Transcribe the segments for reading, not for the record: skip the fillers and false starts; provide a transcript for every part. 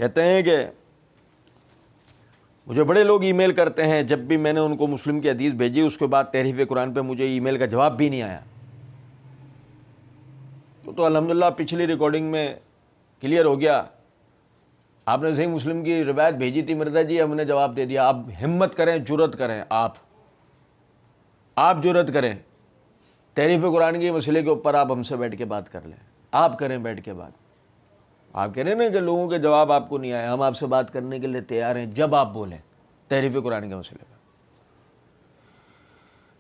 کہتے ہیں کہ مجھے بڑے لوگ ای میل کرتے ہیں، جب بھی میں نے ان کو مسلم کی حدیث بھیجی اس کے بعد تحریف قرآن پہ مجھے ای میل کا جواب بھی نہیں آیا۔ تو الحمدللہ پچھلی ریکارڈنگ میں کلیئر ہو گیا، آپ نے صحیح مسلم کی روایت بھیجی تھی مرزا جی، ہم نے جواب دے دیا۔ آپ ہمت کریں، جرأت کریں، آپ جرأت کریں، تحریف قرآن کے مسئلے کے اوپر آپ ہم سے بیٹھ کے بات کر لیں، آپ کریں بیٹھ کے بات۔ آپ کہہ رہے ہیں نا کہ لوگوں کے جواب آپ کو نہیں آئے، ہم آپ سے بات کرنے کے لیے تیار ہیں جب آپ بولیں تحریف قرآن کے مسئلے پہ۔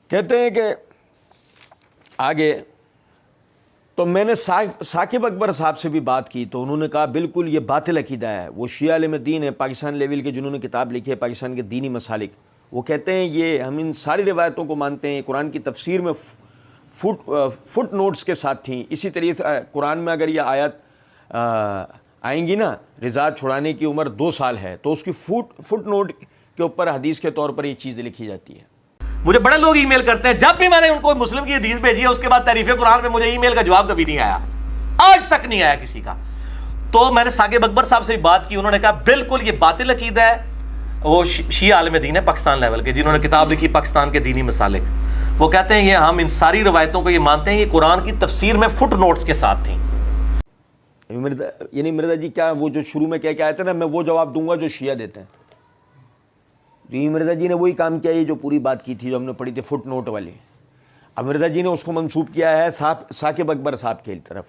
کہتے ہیں کہ آگے تو میں نے ثاقب اکبر صاحب سے بھی بات کی تو انہوں نے کہا بالکل یہ باطل عقیدہ ہے۔ وہ شیعہ عالم دین ہے پاکستان لیول کے، جنہوں نے کتاب لکھی ہے پاکستان کے دینی مسالک، وہ کہتے ہیں یہ ہم ان ساری روایتوں کو مانتے ہیں، قرآن کی تفسیر میں فٹ نوٹس کے ساتھ تھیں۔ اسی طریقے سے قرآن میں اگر یہ آیت آئیں گی نا، رضاعت چھڑانے کی عمر 2 سال ہے، تو اس کی فٹ نوٹ کے اوپر حدیث کے طور پر یہ چیز لکھی جاتی ہے۔ مجھے بڑے لوگ ای میل کرتے ہیں، جب بھی میں نے ان کو مسلم کی حدیث بھیجی ہے اس کے بعد تحریف قرآن پہ مجھے ای میل کا جواب کبھی نہیں آیا، آج تک نہیں آیا کسی کا۔ تو میں نے ثاقب اکبر صاحب سے بھی بات کی، انہوں نے کہا بالکل یہ باطل عقیدہ ہے۔ وہ شیعہ عالم دین ہے پاکستان لیول کے، جنہوں نے کتاب لکھی پاکستان کے دینی مسالک، وہ کہتے ہیں یہ ہم ان ساری روایتوں کو یہ مانتے ہیں، یہ قرآن کی تفسیر میں فٹ نوٹس کے ساتھ تھیں۔ یعنی مرزا جی کیا وہ جو شروع میں کہہ کے آئے تھے نا، میں وہ جواب دوں گا جو شیعہ دیتے ہیں، جی مرزا جی نے وہی کام کیا، یہ جو پوری بات کی تھی جو ہم نے پڑھی تھی فٹ نوٹ والی۔ اب مرزا جی نے اس کو منسوب کیا ہے ثاقب اکبر صاحب کی طرف۔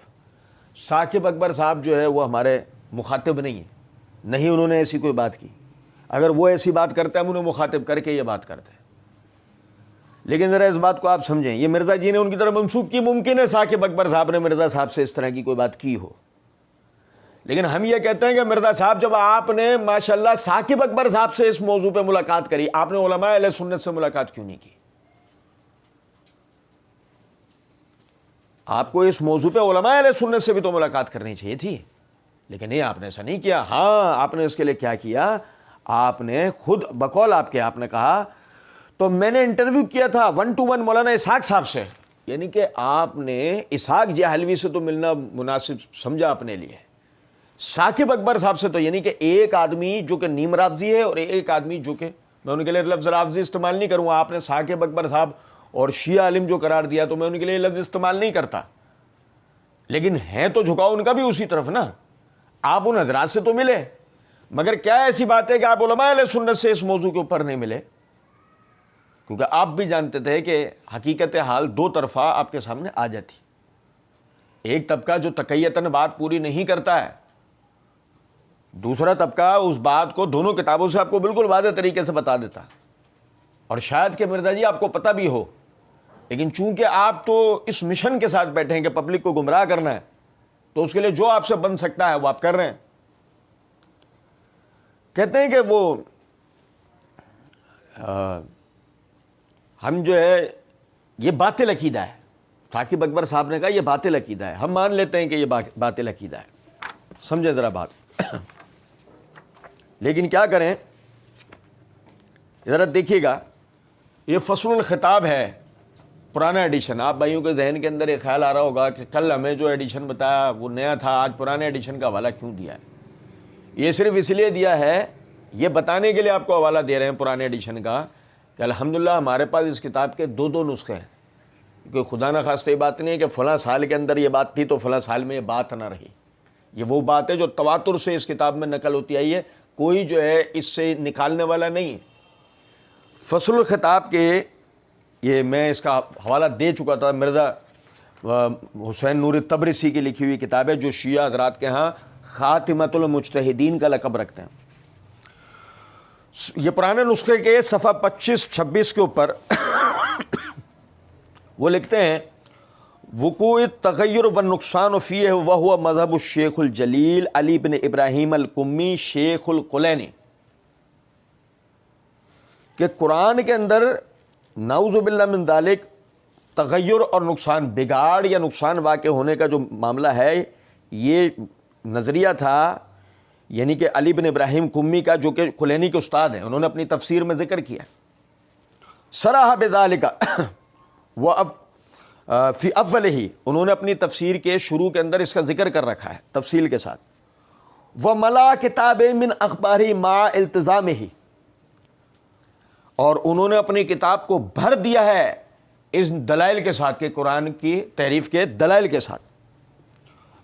ثاقب اکبر صاحب جو ہے وہ ہمارے مخاطب نہیں ہیں، نہیں انہوں نے ایسی کوئی بات کی۔ اگر وہ ایسی بات کرتے ہیں ہم انہیں مخاطب کر کے یہ بات کرتے ہیں، لیکن ذرا اس بات کو آپ سمجھیں، یہ مرزا جی نے ان کی طرف منسوب کی، ممکن ہے ثاقب اکبر صاحب نے مرزا صاحب سے اس طرح کی کوئی بات کی ہو، لیکن ہم یہ کہتے ہیں کہ مرزا صاحب جب آپ نے ماشاءاللہ ثاقب اکبر صاحب سے اس موضوع پہ ملاقات کری، آپ نے علماء اہل سنت سے ملاقات کیوں نہیں کی؟ آپ کو اس موضوع پہ علماء اہل سنت سے بھی تو ملاقات کرنی چاہیے تھی، لیکن یہ آپ نے ایسا نہیں کیا۔ ہاں آپ نے اس کے لیے کیا کیا، آپ نے خود بقول آپ نے کہا تو میں نے انٹرویو کیا تھا 1 to 1 مولانا اسحاق صاحب سے، یعنی کہ آپ نے اسحاق جہلوی سے تو ملنا مناسب سمجھا اپنے لیے، ثاقب اکبر صاحب سے تو، یعنی کہ ایک آدمی جو کہ نیم رافضی ہے اور ایک آدمی جو کہ، میں ان کے لیے لفظ رافضی استعمال نہیں کروں گا، آپ نے ثاقب اکبر صاحب اور شیعہ عالم جو قرار دیا تو میں ان کے لیے لفظ استعمال نہیں کرتا، لیکن ہے تو جھکاؤ ان کا بھی اسی طرف نا۔ آپ ان حضرات سے تو ملے، مگر کیا ایسی بات ہے کہ آپ علماء اہل سنت سے اس موضوع کے اوپر نہیں ملے؟ کیونکہ آپ بھی جانتے تھے کہ حقیقت حال 2 طرفہ آپ کے سامنے آ جاتی، ایک طبقہ جو تقیتاً بات پوری نہیں کرتا ہے، دوسرا طبقہ اس بات کو دونوں کتابوں سے آپ کو بالکل واضح طریقے سے بتا دیتا، اور شاید کہ مرزا جی آپ کو پتہ بھی ہو، لیکن چونکہ آپ تو اس مشن کے ساتھ بیٹھے ہیں کہ پبلک کو گمراہ کرنا ہے، تو اس کے لیے جو آپ سے بن سکتا ہے وہ آپ کر رہے ہیں۔ کہتے ہیں کہ وہ ہم جو ہے یہ باطل عقیدہ ہے، ثاقب اکبر صاحب نے کہا یہ باطل عقیدہ ہے، ہم مان لیتے ہیں کہ یہ باطل عقیدہ ہے، سمجھے ذرا بات۔ لیکن کیا کریں، ذرا دیکھیے گا، یہ فصل الخطاب ہے پرانا ایڈیشن۔ آپ بھائیوں کے ذہن کے اندر یہ خیال آ رہا ہوگا کہ کل ہمیں جو ایڈیشن بتایا وہ نیا تھا، آج پرانے ایڈیشن کا حوالہ کیوں دیا ہے؟ یہ صرف اس لیے دیا ہے، یہ بتانے کے لیے آپ کو حوالہ دے رہے ہیں پرانے ایڈیشن کا کہ الحمدللہ ہمارے پاس اس کتاب کے 2 نسخے ہیں، کیونکہ خدا نہ خواستہ یہ بات نہیں ہے کہ فلاں سال کے اندر یہ بات تھی تو فلاں سال میں یہ بات نہ رہی، یہ وہ بات ہے جو تواتر سے اس کتاب میں نقل ہوتی آئی ہے، کوئی جو ہے اس سے نکالنے والا نہیں ہے۔ فصل الخطاب کے یہ میں اس کا حوالہ دے چکا تھا، مرزا حسین نور تبرسی کی لکھی ہوئی کتاب ہے جو شیعہ حضرات کے ہاں خاتمۃ المجتہدین کا لقب رکھتے ہیں۔ یہ پرانے نسخے کے صفحہ 25-26 کے اوپر وہ لکھتے ہیں وقوع التغیر والنقصان فیہ وہو مذہب الشیخ الجلیل علی بن ابراہیم القمی شیخ القلینی، کہ قرآن کے اندر نعوذ باللہ من ذالک تغیر اور نقصان، بگاڑ یا نقصان واقع ہونے کا جو معاملہ ہے، یہ نظریہ تھا یعنی کہ علی بن ابراہیم قمی کا، جو کہ قلینی کے استاد ہیں، انہوں نے اپنی تفسیر میں ذکر کیا صرح بذالک فی اولہ، انہوں نے اپنی تفسیر کے شروع کے اندر اس کا ذکر کر رکھا ہے تفصیل کے ساتھ، وملا کتاب من اخباری مع التزام ہی، اور انہوں نے اپنی کتاب کو بھر دیا ہے اس دلائل کے ساتھ کہ قرآن کی تحریف کے دلائل کے ساتھ،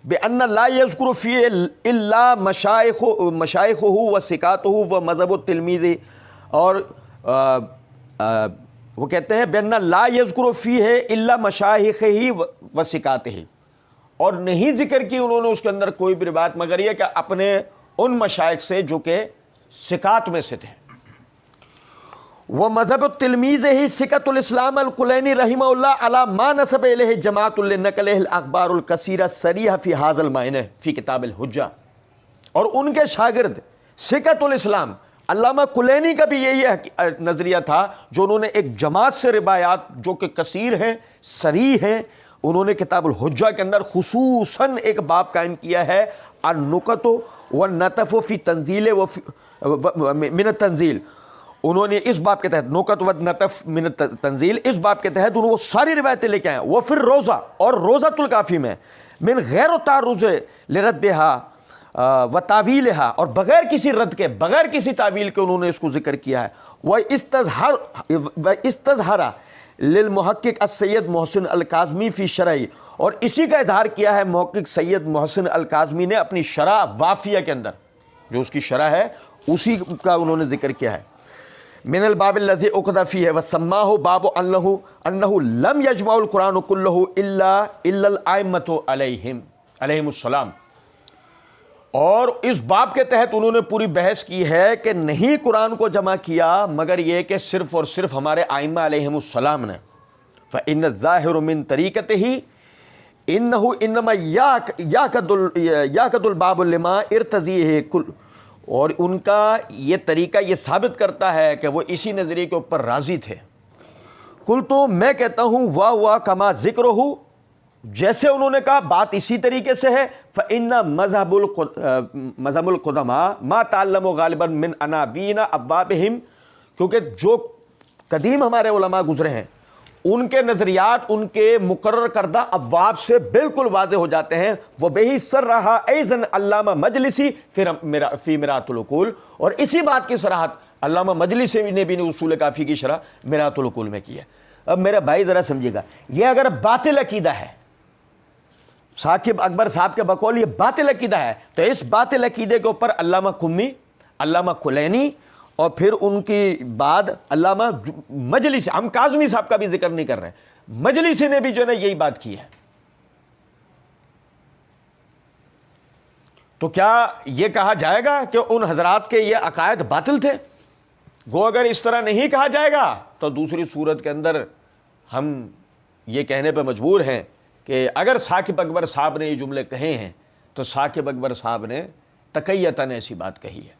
بأن لا يذكر فيه الا مشائخه وثقاته ومذهب التلمیذ، اور وہ کہتے ہیں بأن لا يذكر فيه الا مشائخه وثقاته، اور نہیں ذکر کی انہوں نے اس کے اندر کوئی بھی روایت مگر یہ کہ اپنے ان مشائخ سے جو کہ ثقات میں سے تھے۔ ومذهب التلمیذ ہی ثقۃ الاسلام الکلینی رحمہ اللہ علی ما نسب الیہ جماعت لنقلہ الاخبار الکثیرہ صریحہ فی ھذا المعنی فی کتاب الحجہ، اور ان کے شاگرد ثقۃ الاسلام علامہ کلینی کا بھی یہی نظریہ تھا، جو انہوں نے ایک جماعت سے روایات جو کہ کثیر ہیں، صریح ہیں، انہوں نے کتاب الحجہ کے اندر خصوصاً ایک باب قائم کیا ہے، النکت والنطف فی تنزیل من التنزیل، انہوں نے اس باب کے تحت نکت والنطف من التنزیل، اس باب کے تحت انہوں وہ ساری روایتیں لے کے آئے، وہ پھر روزہ اور روزۃ الکافی میں من غیر تعرض لردھا و تعویلھا، اور بغیر کسی رد کے، بغیر کسی تعویل کے انہوں نے اس کو ذکر کیا ہے، وہ استظہر للمحقق السید محسن الکاظمی فی شرعی، اور اسی کا اظہار کیا ہے محقق سید محسن الکاظمی نے اپنی شرح وافیہ کے اندر، جو اس کی شرح ہے اسی کا انہوں نے ذکر کیا ہے، من الباب الذی اخذ فیہ وسماہ باب انہ لم یجمع القرآن کلہ الا الائمۃ علیہم السلام، اور اس باب کے تحت انہوں نے پوری بحث کی ہے کہ نہیں قرآن کو جمع کیا مگر یہ کہ صرف اور صرف ہمارے ائمہ علیہم السلام نے، فإن الظاہر من طریقتہ انہ انما یعقد الباب لما ارتضیہ کل، اور ان کا یہ طریقہ یہ ثابت کرتا ہے کہ وہ اسی نظریے کے اوپر راضی تھے۔ کل تو میں کہتا ہوں واہ کما ذکر ہو، جیسے انہوں نے کہا بات اسی طریقے سے ہے، فإن مذہب القدماء ما تعلموا غالبا من انابین ابوابہم، کیونکہ جو قدیم ہمارے علماء گزرے ہیں ان کے نظریات ان کے مقرر کردہ ابواب سے بالکل واضح ہو جاتے ہیں، وہ بہی سر رہا ایزن علامہ مجلسی فی مرآۃ العقول، اور اسی بات کی صراحت علامہ مجلسی نے بھی اصول کافی کی شرح مرآۃ العقول میں کی ہے۔ اب میرے بھائی ذرا سمجھیے گا، یہ اگر باطل عقیدہ ہے، ثاقب اکبر صاحب کے بقول یہ باطل عقیدہ ہے، تو اس باطل عقیدے کے اوپر علامہ قمی، علامہ کلینی، اور پھر ان کی بعد علامہ مجلسی، ہم کاظمی صاحب کا بھی ذکر نہیں کر رہے ہیں، مجلسی نے بھی جو ہے یہی بات کی ہے۔ تو کیا یہ کہا جائے گا کہ ان حضرات کے یہ عقائد باطل تھے؟ گو اگر اس طرح نہیں کہا جائے گا تو دوسری صورت کے اندر ہم یہ کہنے پہ مجبور ہیں کہ اگر ثاقب اکبر صاحب نے یہ جملے کہے ہیں تو ثاقب اکبر صاحب نے تقیتاً ایسی بات کہی ہے۔